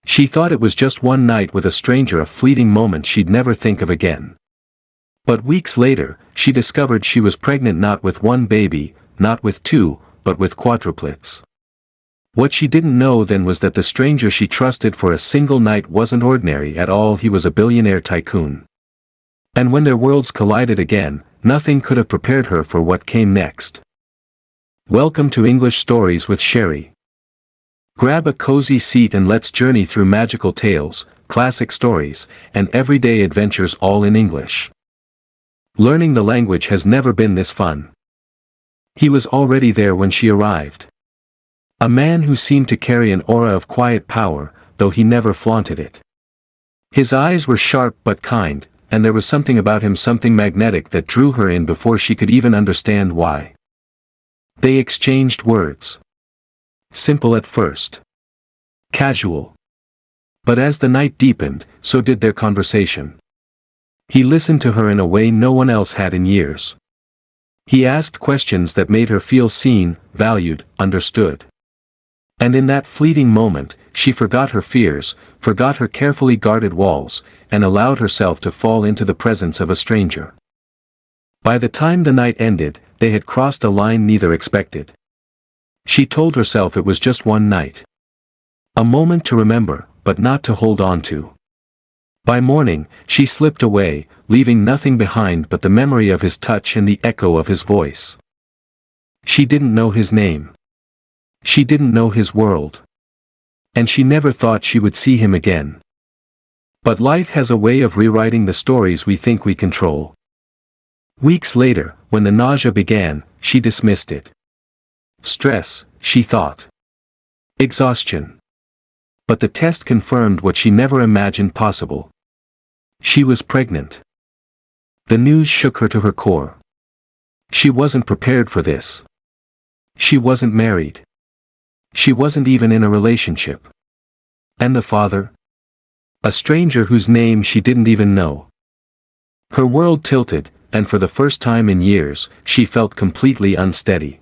She thought it was just one night with a stranger, a fleeting moment she'd never think of again. But weeks later, she discovered she was pregnant, not with one baby, not with two, but with quadruplets. What she didn't know then was that the stranger she trusted for a single night wasn't ordinary at all. He was a billionaire tycoon. And when their worlds collided again, nothing could have prepared her for what came next. Welcome to English Stories with Sherry. Grab a cozy seat and let's journey through magical tales, classic stories, and everyday adventures, all in English. Learning the language has never been this fun. He was already there when she arrived. A man who seemed to carry an aura of quiet power, though he never flaunted it. His eyes were sharp but kind, and there was something about him, something magnetic, that drew her in before she could even understand why. They exchanged words. Simple at first. Casual. But as the night deepened, so did their conversation. He listened to her in a way no one else had in years. He asked questions that made her feel seen, valued, understood. And in that fleeting moment, she forgot her fears, forgot her carefully guarded walls, and allowed herself to fall into the presence of a stranger. By the time the night ended, they had crossed a line neither expected. She told herself it was just one night. A moment to remember, but not to hold on to. By morning, she slipped away, leaving nothing behind but the memory of his touch and the echo of his voice. She didn't know his name. She didn't know his world. And she never thought she would see him again. But life has a way of rewriting the stories we think we control. Weeks later, when the nausea began, she dismissed it. Stress, she thought. Exhaustion. But the test confirmed what she never imagined possible. She was pregnant. The news shook her to her core. She wasn't prepared for this. She wasn't married. She wasn't even in a relationship. And the father? A stranger whose name she didn't even know. Her world tilted, and for the first time in years, she felt completely unsteady.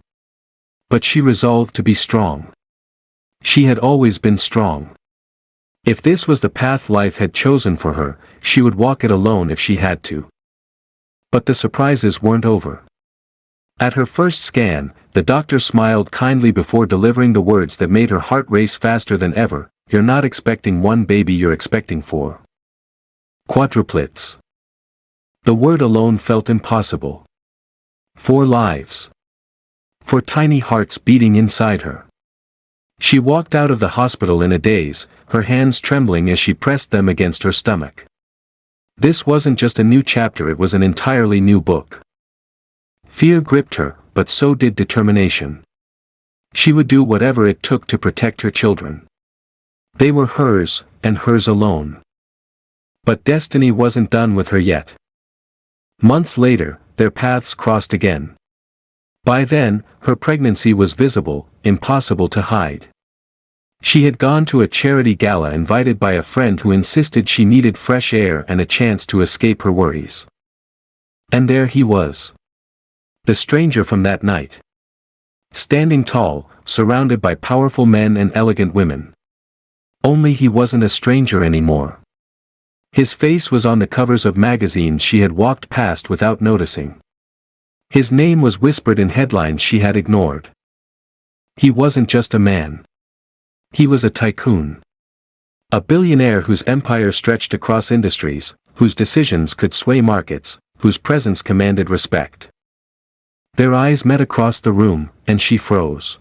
But she resolved to be strong. She had always been strong. If this was the path life had chosen for her, she would walk it alone if she had to. But the surprises weren't over. At her first scan, the doctor smiled kindly before delivering the words that made her heart race faster than ever. You're not expecting one baby, you're expecting 4. Quadruplets. The word alone felt impossible. 4 lives. 4 tiny hearts beating inside her. She walked out of the hospital in a daze, her hands trembling as she pressed them against her stomach. This wasn't just a new chapter, it was an entirely new book. Fear gripped her, but so did determination. She would do whatever it took to protect her children. They were hers, and hers alone. But destiny wasn't done with her yet. Months later, their paths crossed again. By then, her pregnancy was visible, impossible to hide. She had gone to a charity gala invited by a friend who insisted she needed fresh air and a chance to escape her worries. And there he was. The stranger from that night. Standing tall, surrounded by powerful men and elegant women. Only he wasn't a stranger anymore. His face was on the covers of magazines she had walked past without noticing. His name was whispered in headlines she had ignored. He wasn't just a man. He was a tycoon. A billionaire whose empire stretched across industries, whose decisions could sway markets, whose presence commanded respect. Their eyes met across the room, and she froze.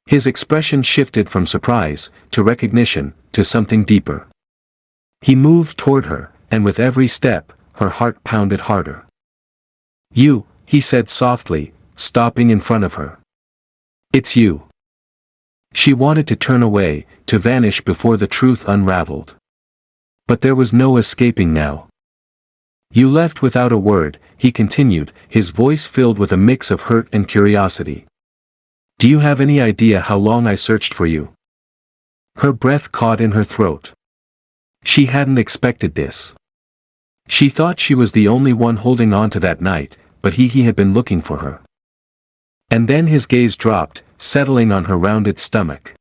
His expression shifted from surprise, to recognition, to something deeper. He moved toward her, and with every step, her heart pounded harder. "You," he said softly, stopping in front of her. "It's you." She wanted to turn away, to vanish before the truth unraveled. But there was no escaping now. "You left without a word," he continued, his voice filled with a mix of hurt and curiosity. "Do you have any idea how long I searched for you?" Her breath caught in her throat. She hadn't expected this. She thought she was the only one holding on to that night, but he had been looking for her. And then his gaze dropped, settling on her rounded stomach.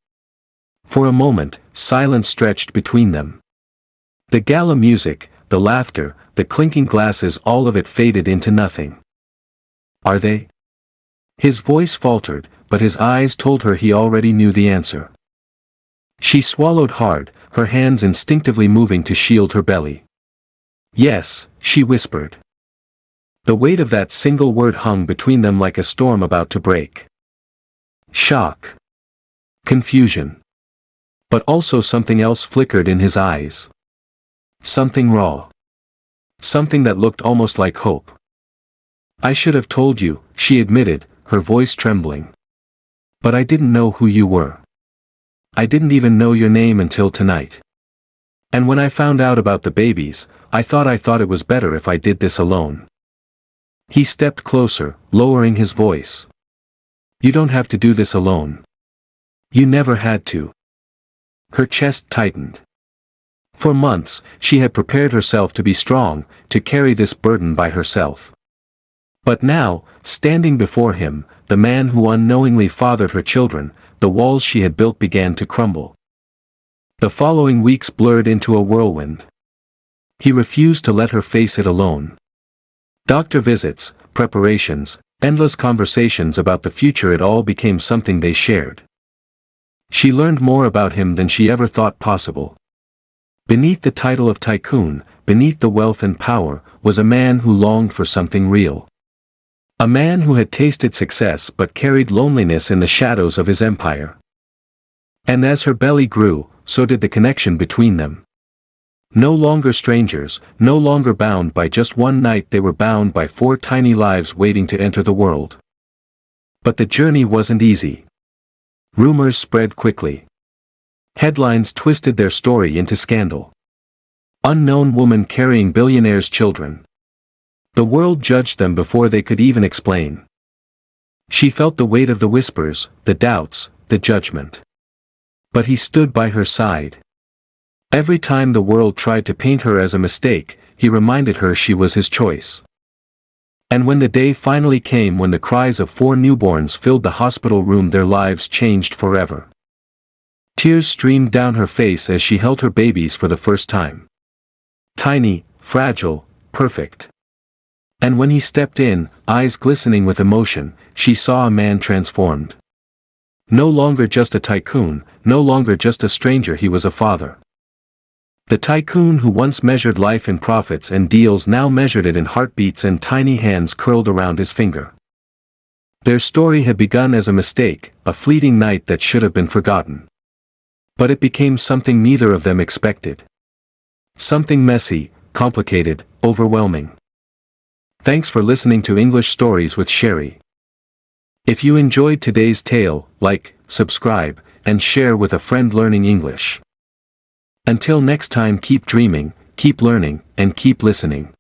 For a moment, silence stretched between them. The gala music, the laughter, the clinking glasses, all of it faded into nothing. Are they? His voice faltered, but his eyes told her he already knew the answer. She swallowed hard, her hands instinctively moving to shield her belly. Yes, she whispered. The weight of that single word hung between them like a storm about to break. Shock. Confusion. But also something else flickered in his eyes. Something raw. Something that looked almost like hope. I should have told you, she admitted, her voice trembling. But I didn't know who you were. I didn't even know your name until tonight. And when I found out about the babies, I thought it was better if I did this alone. He stepped closer, lowering his voice. You don't have to do this alone. You never had to. Her chest tightened. For months, she had prepared herself to be strong, to carry this burden by herself. But now, standing before him, the man who unknowingly fathered her children, the walls she had built began to crumble. The following weeks blurred into a whirlwind. He refused to let her face it alone. Doctor visits, preparations, endless conversations about the future, it all became something they shared. She learned more about him than she ever thought possible. Beneath the title of Tycoon, beneath the wealth and power, was a man who longed for something real. A man who had tasted success but carried loneliness in the shadows of his empire. And as her belly grew, so did the connection between them. No longer strangers, no longer bound by just one night, they were bound by 4 tiny lives waiting to enter the world. But the journey wasn't easy. Rumors spread quickly. Headlines twisted their story into scandal. Unknown woman carrying billionaires' children. The world judged them before they could even explain. She felt the weight of the whispers, the doubts, the judgment. But he stood by her side. Every time the world tried to paint her as a mistake, he reminded her she was his choice. And when the day finally came, when the cries of 4 newborns filled the hospital room, their lives changed forever. Tears streamed down her face as she held her babies for the first time. Tiny, fragile, perfect. And when he stepped in, eyes glistening with emotion, she saw a man transformed. No longer just a tycoon, no longer just a stranger, he was a father. The tycoon who once measured life in profits and deals now measured it in heartbeats and tiny hands curled around his finger. Their story had begun as a mistake, a fleeting night that should have been forgotten. But it became something neither of them expected. Something messy, complicated, overwhelming. Thanks for listening to English Stories with Sherry. If you enjoyed today's tale, like, subscribe, and share with a friend learning English. Until next time, keep dreaming, keep learning, and keep listening.